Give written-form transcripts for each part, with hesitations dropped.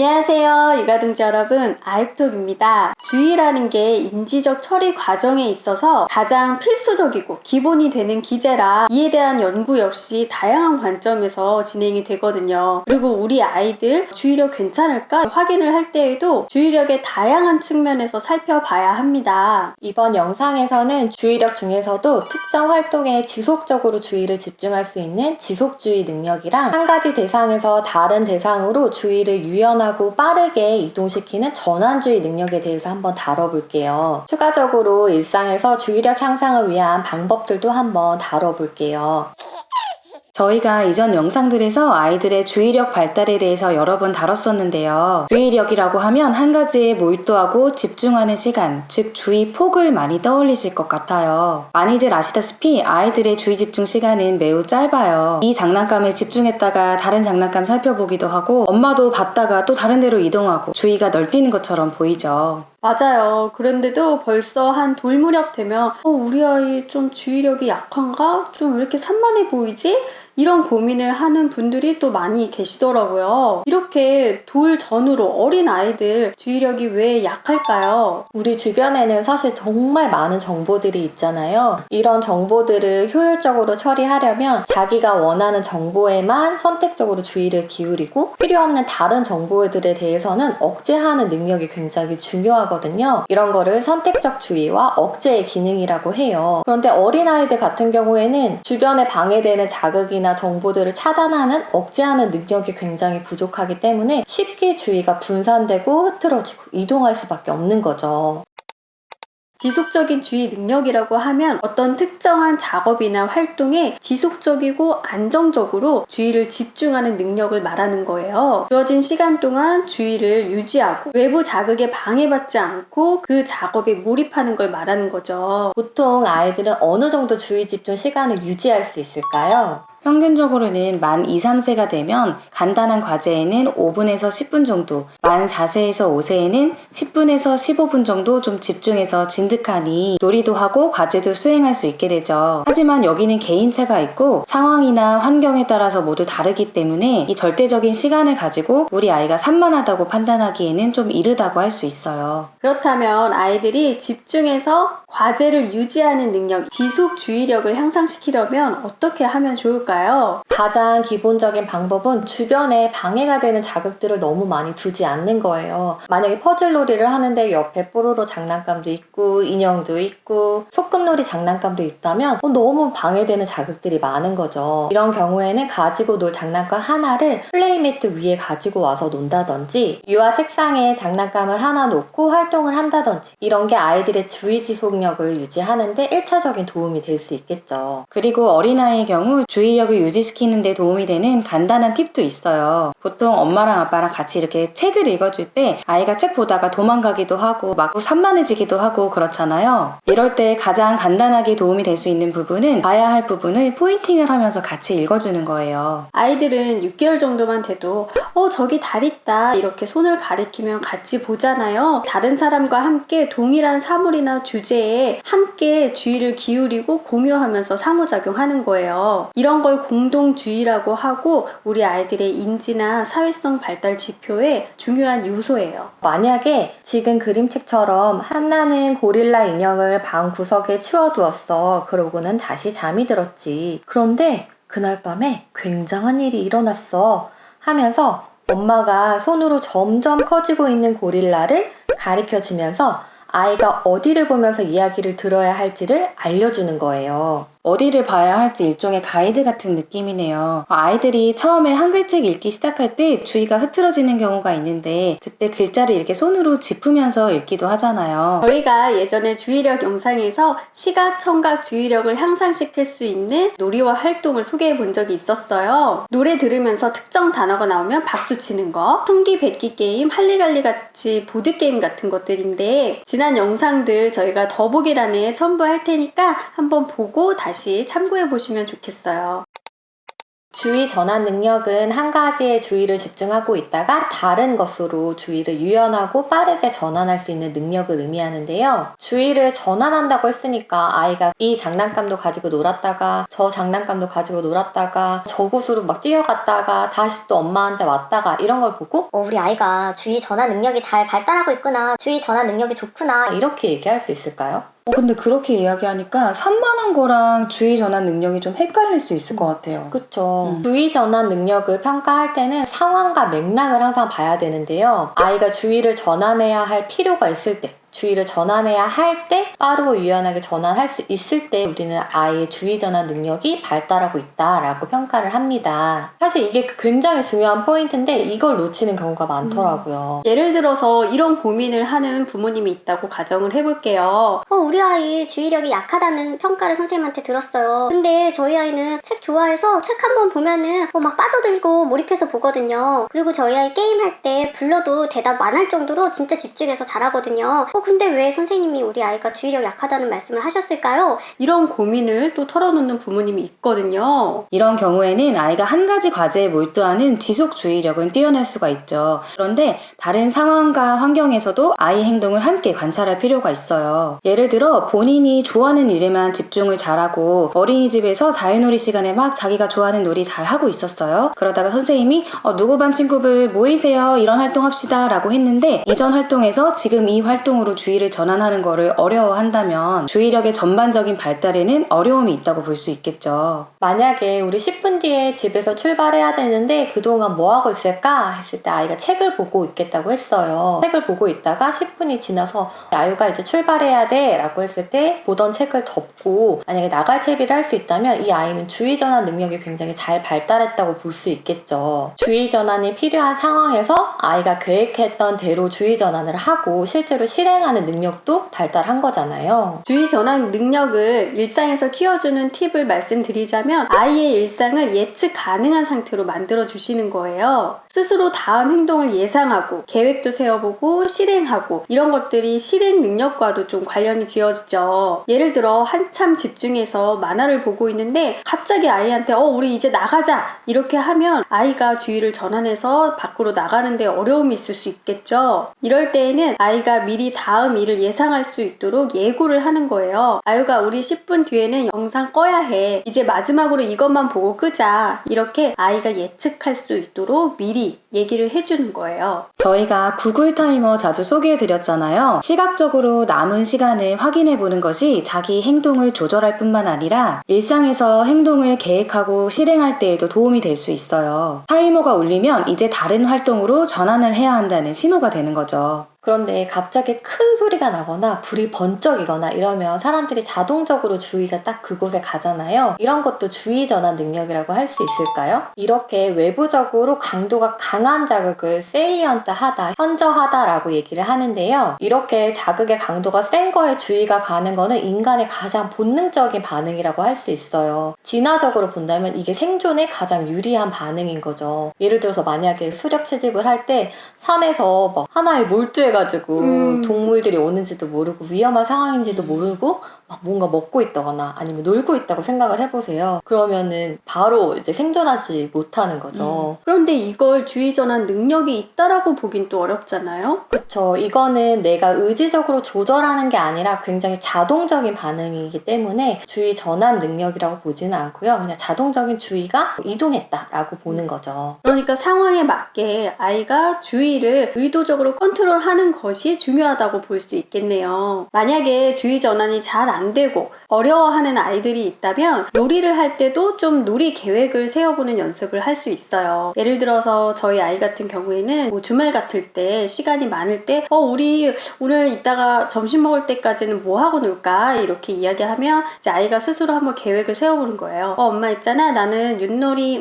안녕하세요, 육아동지 여러분. 아육톡입니다. 주의라는 게 인지적 처리 과정에 있어서 가장 필수적이고 기본이 되는 기제라 이에 대한 연구 역시 다양한 관점에서 진행이 되거든요. 그리고 우리 아이들 주의력 괜찮을까 확인을 할 때에도 주의력의 다양한 측면에서 살펴봐야 합니다. 이번 영상에서는 주의력 중에서도 특정 활동에 지속적으로 주의를 집중할 수 있는 지속주의 능력이랑 한 가지 대상에서 다른 대상으로 주의를 유연하고 빠르게 이동시키는 전환주의 능력에 대해서 한번 다뤄볼게요. 추가적으로 일상에서 주의력 향상을 위한 방법들도 한번 다뤄볼게요. 저희가 이전 영상들에서 아이들의 주의력 발달에 대해서 여러 번 다뤘었는데요. 주의력이라고 하면 한 가지에 몰두하고 집중하는 시간, 즉 주의 폭을 많이 떠올리실 것 같아요. 많이들 아시다시피 아이들의 주의 집중 시간은 매우 짧아요. 이 장난감에 집중했다가 다른 장난감 살펴보기도 하고 엄마도 봤다가 또 다른 데로 이동하고 주의가 널뛰는 것처럼 보이죠. 맞아요. 그런데도 벌써 한 돌무렵 되면 우리 아이 좀 주의력이 약한가? 좀 왜 이렇게 산만해 보이지? 이런 고민을 하는 분들이 또 많이 계시더라고요. 이렇게 돌 전후로 어린 아이들 주의력이 왜 약할까요? 우리 주변에는 사실 정말 많은 정보들이 있잖아요. 이런 정보들을 효율적으로 처리하려면 자기가 원하는 정보에만 선택적으로 주의를 기울이고 필요 없는 다른 정보들에 대해서는 억제하는 능력이 굉장히 중요하거든요. 이런 거를 선택적 주의와 억제의 기능이라고 해요. 그런데 어린아이들 같은 경우에는 주변에 방해되는 자극이나 정보들을 차단하는, 억제하는 능력이 굉장히 부족하기 때문에 쉽게 주의가 분산되고 흐트러지고 이동할 수밖에 없는 거죠. 지속적인 주의 능력이라고 하면 어떤 특정한 작업이나 활동에 지속적이고 안정적으로 주의를 집중하는 능력을 말하는 거예요. 주어진 시간 동안 주의를 유지하고 외부 자극에 방해받지 않고 그 작업에 몰입하는 걸 말하는 거죠. 보통 아이들은 어느 정도 주의 집중 시간을 유지할 수 있을까요? 평균적으로는 만 2, 3세가 되면 간단한 과제에는 5분에서 10분 정도, 만 4세에서 5세에는 10분에서 15분 정도 좀 집중해서 진득하니 놀이도 하고 과제도 수행할 수 있게 되죠. 하지만 여기는 개인차가 있고 상황이나 환경에 따라서 모두 다르기 때문에 이 절대적인 시간을 가지고 우리 아이가 산만하다고 판단하기에는 좀 이르다고 할 수 있어요. 그렇다면 아이들이 집중해서 과제를 유지하는 능력, 지속 주의력을 향상시키려면 어떻게 하면 좋을까요? 가장 기본적인 방법은 주변에 방해가 되는 자극들을 너무 많이 두지 않는 거예요. 만약에 퍼즐놀이를 하는데 옆에 뽀로로 장난감도 있고 인형도 있고 소꿉놀이 장난감도 있다면 너무 방해되는 자극들이 많은 거죠. 이런 경우에는 가지고 놀 장난감 하나를 플레이매트 위에 가지고 와서 논다든지 유아 책상에 장난감을 하나 놓고 활동을 한다든지 이런 게 아이들의 주의 지속력을 유지하는데 1차적인 도움이 될 수 있겠죠. 그리고 어린아이의 경우 주의력을 유지시키는 데 도움이 되는 간단한 팁도 있어요. 보통 엄마랑 아빠랑 같이 이렇게 책을 읽어줄 때 아이가 책 보다가 도망가기도 하고 막 산만해지기도 하고 그렇잖아요. 이럴 때 가장 간단하게 도움이 될 수 있는 부분은 봐야 할 부분을 포인팅을 하면서 같이 읽어주는 거예요. 아이들은 6개월 정도만 돼도 저기 달 있다 이렇게 손을 가리키면 같이 보잖아요. 다른 사람과 함께 동일한 사물이나 주제에 함께 주의를 기울이고 공유하면서 상호작용하는 거예요. 이런 걸 공동주의라고 하고 우리 아이들의 인지나 사회성 발달 지표의 중요한 요소예요. 만약에 지금 그림책처럼 한나는 고릴라 인형을 방 구석에 치워두었어. 그러고는 다시 잠이 들었지. 그런데 그날 밤에 굉장한 일이 일어났어. 하면서 엄마가 손으로 점점 커지고 있는 고릴라를 가리켜주면서 아이가 어디를 보면서 이야기를 들어야 할지를 알려주는 거예요. 어디를 봐야 할지 일종의 가이드 같은 느낌이네요. 아이들이 처음에 한글책 읽기 시작할 때 주의가 흐트러지는 경우가 있는데 그때 글자를 이렇게 손으로 짚으면서 읽기도 하잖아요. 저희가 예전에 주의력 영상에서 시각, 청각 주의력을 향상시킬 수 있는 놀이와 활동을 소개해 본 적이 있었어요. 노래 들으면서 특정 단어가 나오면 박수 치는 거, 풍기 뱉기 게임, 할리갈리 같이 보드게임 같은 것들인데 지난 영상들 저희가 더보기란에 첨부할 테니까 한번 보고 다시 참고해 보시면 좋겠어요. 주의 전환 능력은 한 가지에 주의를 집중하고 있다가 다른 것으로 주의를 유연하고 빠르게 전환할 수 있는 능력을 의미하는데요. 주의를 전환한다고 했으니까 아이가 이 장난감도 가지고 놀았다가 저 장난감도 가지고 놀았다가 저곳으로 막 뛰어갔다가 다시 또 엄마한테 왔다가 이런 걸 보고 우리 아이가 주의 전환 능력이 잘 발달하고 있구나. 주의 전환 능력이 좋구나. 이렇게 얘기할 수 있을까요? 근데 그렇게 이야기하니까 산만한 거랑 주의 전환 능력이 좀 헷갈릴 수 있을 것 같아요. 그쵸. 주의 전환 능력을 평가할 때는 상황과 맥락을 항상 봐야 되는데요. 아이가 주의를 전환해야 할 필요가 있을 때, 주의를 전환해야 할 때 빠르고 유연하게 전환할 수 있을 때 우리는 아이의 주의 전환 능력이 발달하고 있다라고 평가를 합니다. 사실 이게 굉장히 중요한 포인트인데 이걸 놓치는 경우가 많더라고요. 예를 들어서 이런 고민을 하는 부모님이 있다고 가정을 해볼게요. 우리 아이 주의력이 약하다는 평가를 선생님한테 들었어요. 근데 저희 아이는 책 좋아해서 책 한 번 보면은 막 빠져들고 몰입해서 보거든요. 그리고 저희 아이 게임할 때 불러도 대답 안 할 정도로 진짜 집중해서 잘하거든요. 근데 왜 선생님이 우리 아이가 주의력 약하다는 말씀을 하셨을까요? 이런 고민을 또 털어놓는 부모님이 있거든요. 이런 경우에는 아이가 한 가지 과제에 몰두하는 지속 주의력은 뛰어날 수가 있죠. 그런데 다른 상황과 환경에서도 아이 행동을 함께 관찰할 필요가 있어요. 예를 들어 본인이 좋아하는 일에만 집중을 잘하고 어린이집에서 자유놀이 시간에 막 자기가 좋아하는 놀이 잘 하고 있었어요. 그러다가 선생님이 누구 반 친구들 모이세요, 이런 활동 합시다 라고 했는데 이전 활동에서 지금 이 활동으로 주의를 전환하는 거를 어려워한다면 주의력의 전반적인 발달에는 어려움이 있다고 볼 수 있겠죠. 만약에 우리 10분 뒤에 집에서 출발해야 되는데 그동안 뭐 하고 있을까 했을 때 아이가 책을 보고 있겠다고 했어요. 책을 보고 있다가 10분이 지나서 아유가 이제 출발해야 돼 라고 했을 때 보던 책을 덮고 만약에 나갈 채비를 할 수 있다면 이 아이는 주의 전환 능력이 굉장히 잘 발달했다고 볼 수 있겠죠. 주의 전환이 필요한 상황에서 아이가 계획했던 대로 주의 전환을 하고 실제로 실행하는 능력도 발달한 거잖아요. 주의 전환 능력을 일상에서 키워주는 팁을 말씀드리자면 아이의 일상을 예측 가능한 상태로 만들어 주시는 거예요. 스스로 다음 행동을 예상하고 계획도 세워보고 실행하고 이런 것들이 실행 능력과도 좀 관련이 지어지죠. 예를 들어 한참 집중해서 만화를 보고 있는데 갑자기 아이한테 우리 이제 나가자 이렇게 하면 아이가 주의를 전환해서 밖으로 나가는데 어려움이 있을 수 있겠죠. 이럴 때에는 아이가 미리 다음 일을 예상할 수 있도록 예고를 하는 거예요. 아유가 우리 10분 뒤에는 영상 꺼야 해. 이제 마지막으로 이것만 보고 끄자. 이렇게 아이가 예측할 수 있도록 미리 얘기를 해주는 거예요. 저희가 구글 타이머 자주 소개해드렸잖아요. 시각적으로 남은 시간을 확인해보는 것이 자기 행동을 조절할 뿐만 아니라 일상에서 행동을 계획하고 실행할 때에도 도움이 될 수 있어요. 타이머가 울리면 이제 다른 활동으로 전환을 해야 한다는 신호가 되는 거죠. 그런데 갑자기 큰 소리가 나거나 불이 번쩍이거나 이러면 사람들이 자동적으로 주의가 딱 그곳에 가잖아요. 이런 것도 주의 전환 능력이라고 할 수 있을까요? 이렇게 외부적으로 강도가 강한 자극을 세일리언트하다, 현저하다라고 얘기를 하는데요. 이렇게 자극의 강도가 센 거에 주의가 가는 거는 인간의 가장 본능적인 반응이라고 할 수 있어요. 진화적으로 본다면 이게 생존에 가장 유리한 반응인 거죠. 예를 들어서 만약에 수렵 채집을 할 때 산에서 막 하나에 몰두해가지고 동물들이 오는지도 모르고 위험한 상황인지도 모르고 막 뭔가 먹고 있다거나 아니면 놀고 있다고 생각을 해보세요. 그러면은 바로 이제 생존하지 못하는 거죠. 그런데 이걸 주의 전환 능력이 있다라고 보긴 또 어렵잖아요. 그쵸. 이거는 내가 의지적으로 조절하는 게 아니라 굉장히 자동적인 반응이기 때문에 주의 전환 능력이라고 보지는 않고요. 그냥 자동적인 주의가 이동했다라고 보는 거죠. 그러니까 상황에 맞게 아이가 주의를 의도적으로 컨트롤하는 것이 중요하다고 볼 수 있겠네요. 만약에 주의 전환이 잘 안 되고 어려워하는 아이들이 있다면 놀이를 할 때도 좀 놀이 계획을 세워보는 연습을 할 수 있어요. 예를 들어서 저희 아이 같은 경우에는 뭐 주말 같을 때 시간이 많을 때 우리 오늘 이따가 점심 먹을 때까지는 뭐 하고 놀까 이렇게 이야기하면 이제 아이가 스스로 한번 계획을 세워보는 거예요. 엄마 있잖아, 나는 윷놀이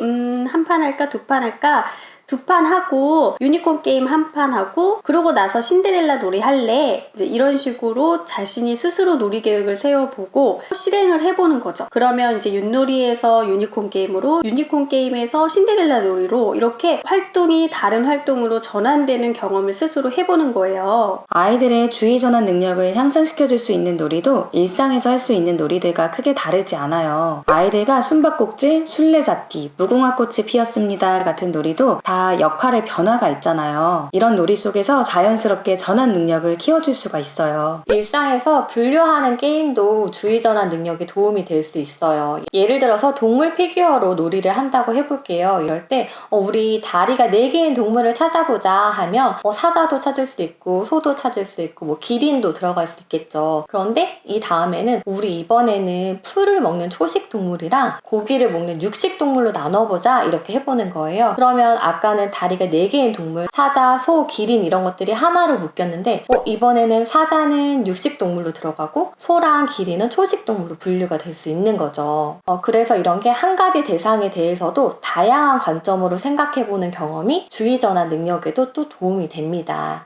한 판 할까 두 판 할까 두 판 하고 유니콘 게임 한 판 하고 그러고 나서 신데렐라 놀이 할래? 이제 이런 식으로 자신이 스스로 놀이 계획을 세워보고 실행을 해보는 거죠. 그러면 이제 윷놀이에서 유니콘 게임으로, 유니콘 게임에서 신데렐라 놀이로 이렇게 활동이 다른 활동으로 전환되는 경험을 스스로 해보는 거예요. 아이들의 주의 전환 능력을 향상시켜줄 수 있는 놀이도 일상에서 할 수 있는 놀이들과 크게 다르지 않아요. 아이들과 숨바꼭질, 술래잡기, 무궁화꽃이 피었습니다 같은 놀이도 다 역할의 변화가 있잖아요. 이런 놀이 속에서 자연스럽게 전환 능력을 키워줄 수가 있어요. 일상에서 분류하는 게임도 주의 전환 능력에 도움이 될 수 있어요. 예를 들어서 동물 피규어로 놀이를 한다고 해볼게요. 이럴 때 우리 다리가 4개인 동물을 찾아보자 하면 사자도 찾을 수 있고 소도 찾을 수 있고 뭐 기린도 들어갈 수 있겠죠. 그런데 이 다음에는 우리 이번에는 풀을 먹는 초식 동물이랑 고기를 먹는 육식 동물로 나눠보자 이렇게 해보는 거예요. 그러면 아까는 다리가 4개인 동물, 사자, 소, 기린 이런 것들이 하나로 묶였는데 이번에는 사자는 육식 동물로 들어가고 소랑 기린은 초식 동물로 분류가 될 수 있는 거죠. 그래서 이런 게 한 가지 대상에 대해서도 다양한 관점으로 생각해보는 경험이 주의 전환 능력에도 또 도움이 됩니다.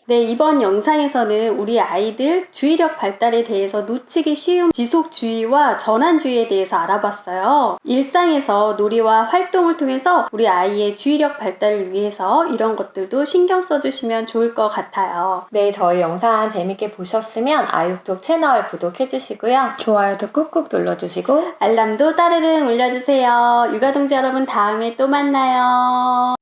네, 이번 영상에서는 우리 아이들 주의력 발달에 대해서 놓치기 쉬운 지속주의와 전환주의에 대해서 알아봤어요. 일상에서 놀이와 활동을 통해서 우리 아이의 주의력 발달을 위해서 이런 것들도 신경 써주시면 좋을 것 같아요. 네, 저희 영상 재밌게 보셨으면 아육톡 채널 구독해주시고요. 좋아요도 꾹꾹 눌러주시고 알람도 따르릉 울려주세요. 육아동지 여러분 다음에 또 만나요.